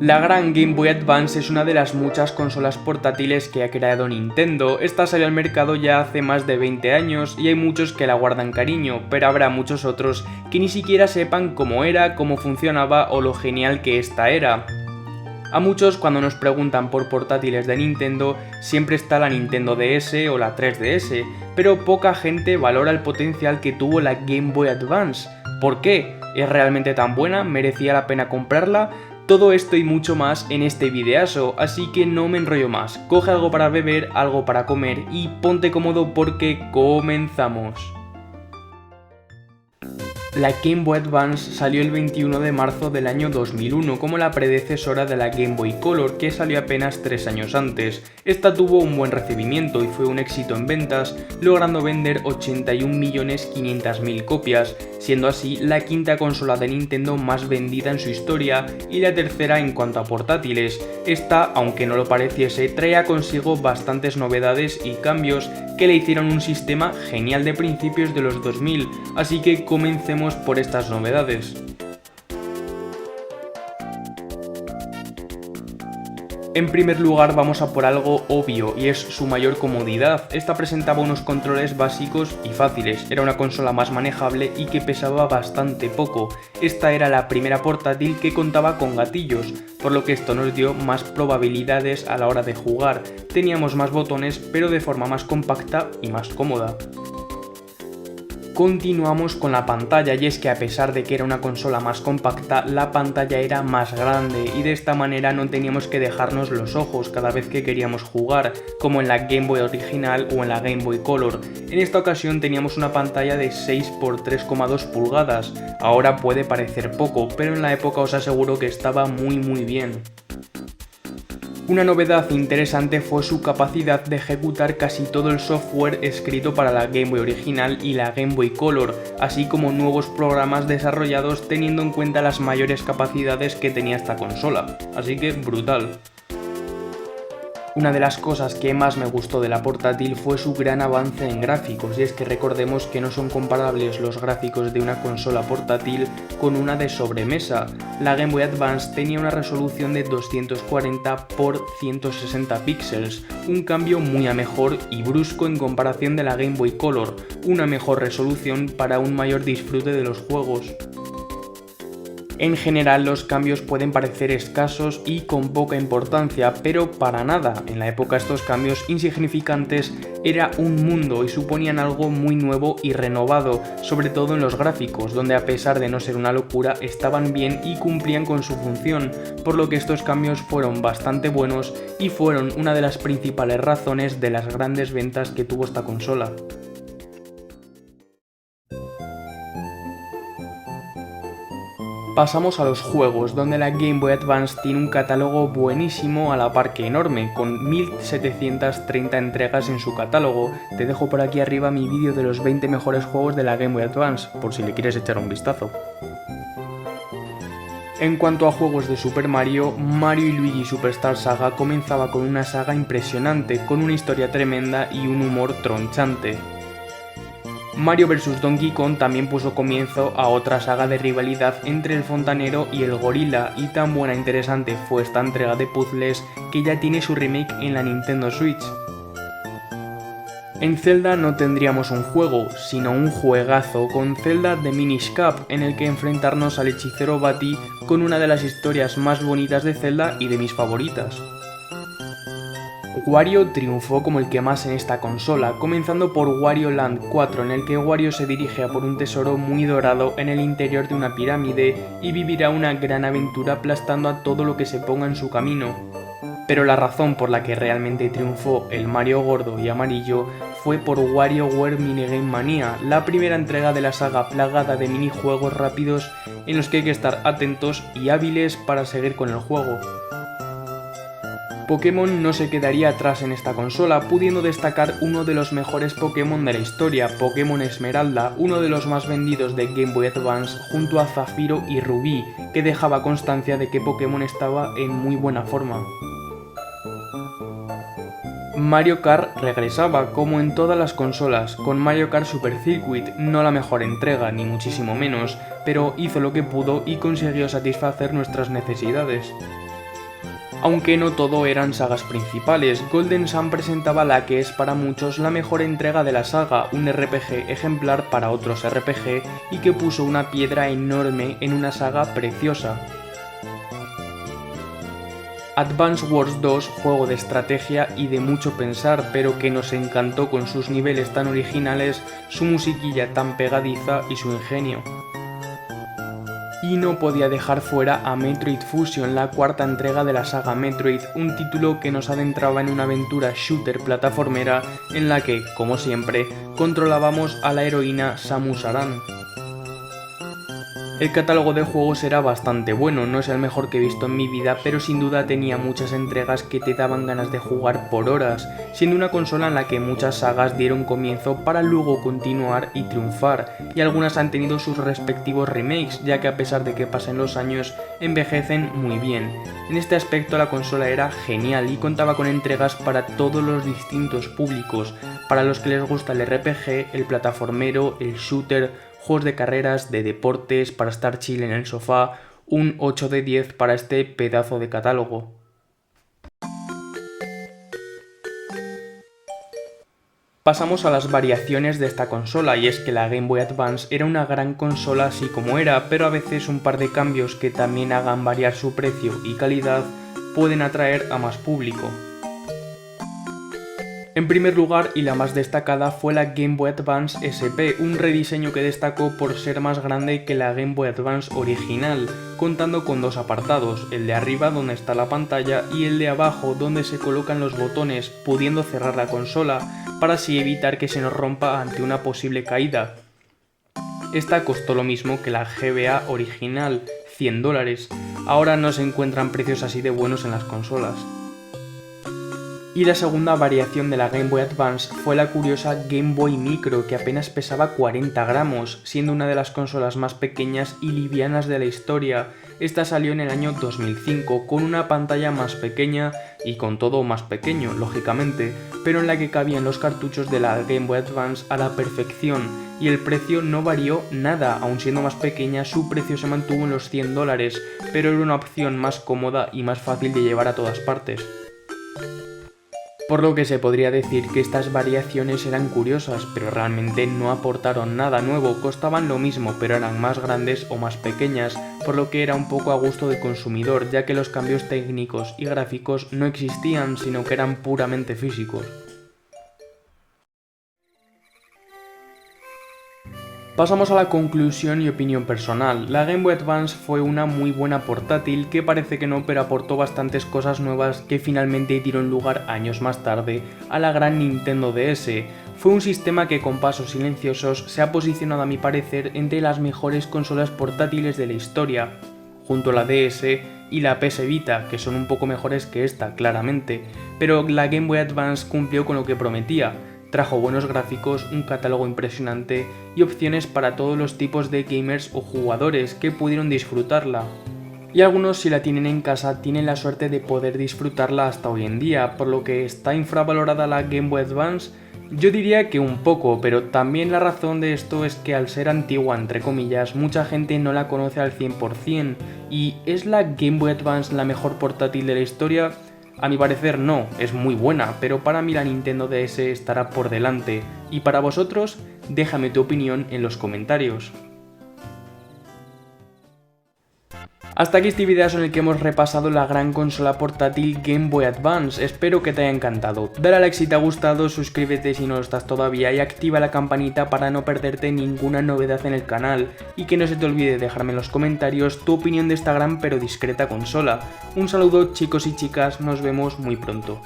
La gran Game Boy Advance es una de las muchas consolas portátiles que ha creado Nintendo. Esta salió al mercado ya hace más de 20 años y hay muchos que la guardan cariño, pero habrá muchos otros que ni siquiera sepan cómo era, cómo funcionaba o lo genial que esta era. A muchos cuando nos preguntan por portátiles de Nintendo siempre está la Nintendo DS o la 3DS, pero poca gente valora el potencial que tuvo la Game Boy Advance. ¿Por qué? ¿Es realmente tan buena? ¿Merecía la pena comprarla? Todo esto y mucho más en este videazo, así que no me enrollo más. Coge algo para beber, algo para comer y ponte cómodo porque comenzamos. La Game Boy Advance salió el 21 de marzo del año 2001 como la predecesora de la Game Boy Color, que salió apenas 3 años antes. Esta tuvo un buen recibimiento y fue un éxito en ventas, logrando vender 81.500.000 copias, siendo así la quinta consola de Nintendo más vendida en su historia y la tercera en cuanto a portátiles. Esta, aunque no lo pareciese, traía consigo bastantes novedades y cambios que le hicieron un sistema genial de principios de los 2000, así que comencemos por estas novedades. En primer lugar vamos a por algo obvio y es su mayor comodidad. Esta presentaba unos controles básicos y fáciles, era una consola más manejable y que pesaba bastante poco. Esta era la primera portátil que contaba con gatillos, por lo que esto nos dio más probabilidades a la hora de jugar. Teníamos más botones pero de forma más compacta y más cómoda. Continuamos con la pantalla y es que a pesar de que era una consola más compacta, la pantalla era más grande y de esta manera no teníamos que dejarnos los ojos cada vez que queríamos jugar, como en la Game Boy original o en la Game Boy Color. En esta ocasión teníamos una pantalla de 6 x 3,2 pulgadas, ahora puede parecer poco, pero en la época os aseguro que estaba muy bien. Una novedad interesante fue su capacidad de ejecutar casi todo el software escrito para la Game Boy original y la Game Boy Color, así como nuevos programas desarrollados teniendo en cuenta las mayores capacidades que tenía esta consola, así que brutal. Una de las cosas que más me gustó de la portátil fue su gran avance en gráficos, y es que recordemos que no son comparables los gráficos de una consola portátil con una de sobremesa. La Game Boy Advance tenía una resolución de 240 x 160 píxeles, un cambio muy a mejor y brusco en comparación de la Game Boy Color, una mejor resolución para un mayor disfrute de los juegos. En general los cambios pueden parecer escasos y con poca importancia, pero para nada. En la época estos cambios insignificantes era un mundo y suponían algo muy nuevo y renovado, sobre todo en los gráficos, donde a pesar de no ser una locura estaban bien y cumplían con su función, por lo que estos cambios fueron bastante buenos y fueron una de las principales razones de las grandes ventas que tuvo esta consola. Pasamos a los juegos, donde la Game Boy Advance tiene un catálogo buenísimo a la par que enorme, con 1730 entregas en su catálogo. Te dejo por aquí arriba mi vídeo de los 20 mejores juegos de la Game Boy Advance, por si le quieres echar un vistazo. En cuanto a juegos de Super Mario, Mario y Luigi Superstar Saga comenzaba con una saga impresionante, con una historia tremenda y un humor tronchante. Mario vs Donkey Kong también puso comienzo a otra saga de rivalidad entre el fontanero y el gorila, y tan buena e interesante fue esta entrega de puzzles que ya tiene su remake en la Nintendo Switch. En Zelda no tendríamos un juego, sino un juegazo con Zelda The Minish Cap, en el que enfrentarnos al hechicero Bati con una de las historias más bonitas de Zelda y de mis favoritas. Wario triunfó como el que más en esta consola, comenzando por Wario Land 4, en el que Wario se dirige a por un tesoro muy dorado en el interior de una pirámide y vivirá una gran aventura aplastando a todo lo que se ponga en su camino. Pero la razón por la que realmente triunfó el Mario gordo y amarillo fue por WarioWare Minigame Mania, la primera entrega de la saga plagada de minijuegos rápidos en los que hay que estar atentos y hábiles para seguir con el juego. Pokémon no se quedaría atrás en esta consola, pudiendo destacar uno de los mejores Pokémon de la historia, Pokémon Esmeralda, uno de los más vendidos de Game Boy Advance, junto a Zafiro y Rubí, que dejaba constancia de que Pokémon estaba en muy buena forma. Mario Kart regresaba, como en todas las consolas, con Mario Kart Super Circuit, no la mejor entrega, ni muchísimo menos, pero hizo lo que pudo y consiguió satisfacer nuestras necesidades. Aunque no todo eran sagas principales, Golden Sun presentaba la que es para muchos la mejor entrega de la saga, un RPG ejemplar para otros RPG y que puso una piedra enorme en una saga preciosa. Advance Wars 2, juego de estrategia y de mucho pensar, pero que nos encantó con sus niveles tan originales, su musiquilla tan pegadiza y su ingenio. Y no podía dejar fuera a Metroid Fusion, la cuarta entrega de la saga Metroid, un título que nos adentraba en una aventura shooter plataformera en la que, como siempre, controlábamos a la heroína Samus Aran. El catálogo de juegos era bastante bueno, no es el mejor que he visto en mi vida, pero sin duda tenía muchas entregas que te daban ganas de jugar por horas, siendo una consola en la que muchas sagas dieron comienzo para luego continuar y triunfar, y algunas han tenido sus respectivos remakes, ya que a pesar de que pasen los años, envejecen muy bien. En este aspecto la consola era genial y contaba con entregas para todos los distintos públicos, para los que les gusta el RPG, el plataformero, el shooter, juegos de carreras, de deportes, para estar chill en el sofá, un 8 de 10 para este pedazo de catálogo. Pasamos a las variaciones de esta consola, y es que la Game Boy Advance era una gran consola así como era, pero a veces un par de cambios que también hagan variar su precio y calidad pueden atraer a más público. En primer lugar, y la más destacada, fue la Game Boy Advance SP, un rediseño que destacó por ser más grande que la Game Boy Advance original, contando con dos apartados, el de arriba donde está la pantalla y el de abajo donde se colocan los botones, pudiendo cerrar la consola, para así evitar que se nos rompa ante una posible caída. Esta costó lo mismo que la GBA original, $100, ahora no se encuentran precios así de buenos en las consolas. Y la segunda variación de la Game Boy Advance fue la curiosa Game Boy Micro, que apenas pesaba 40 gramos, siendo una de las consolas más pequeñas y livianas de la historia. Esta salió en el año 2005, con una pantalla más pequeña y con todo más pequeño, lógicamente, pero en la que cabían los cartuchos de la Game Boy Advance a la perfección, y el precio no varió nada, aun siendo más pequeña su precio se mantuvo en los $100, pero era una opción más cómoda y más fácil de llevar a todas partes. Por lo que se podría decir que estas variaciones eran curiosas, pero realmente no aportaron nada nuevo, costaban lo mismo, pero eran más grandes o más pequeñas, por lo que era un poco a gusto del consumidor, ya que los cambios técnicos y gráficos no existían, sino que eran puramente físicos. Pasamos a la conclusión y opinión personal. La Game Boy Advance fue una muy buena portátil que parece que no, pero aportó bastantes cosas nuevas que finalmente dieron lugar años más tarde a la gran Nintendo DS. Fue un sistema que con pasos silenciosos se ha posicionado a mi parecer entre las mejores consolas portátiles de la historia, junto a la DS y la PS Vita, que son un poco mejores que esta, claramente, pero la Game Boy Advance cumplió con lo que prometía. Trajo buenos gráficos, un catálogo impresionante y opciones para todos los tipos de gamers o jugadores que pudieron disfrutarla. Y algunos, si la tienen en casa, tienen la suerte de poder disfrutarla hasta hoy en día, por lo que está infravalorada la Game Boy Advance. Yo diría que un poco, pero también la razón de esto es que al ser antigua, entre comillas, mucha gente no la conoce al 100%. ¿Y es la Game Boy Advance la mejor portátil de la historia? A mi parecer no, es muy buena, pero para mí la Nintendo DS estará por delante. Y para vosotros, déjame tu opinión en los comentarios. Hasta aquí este video en el que hemos repasado la gran consola portátil Game Boy Advance. Espero que te haya encantado. Dale a like si te ha gustado, suscríbete si no lo estás todavía y activa la campanita para no perderte ninguna novedad en el canal. Y que no se te olvide dejarme en los comentarios tu opinión de esta gran pero discreta consola. Un saludo chicos y chicas, nos vemos muy pronto.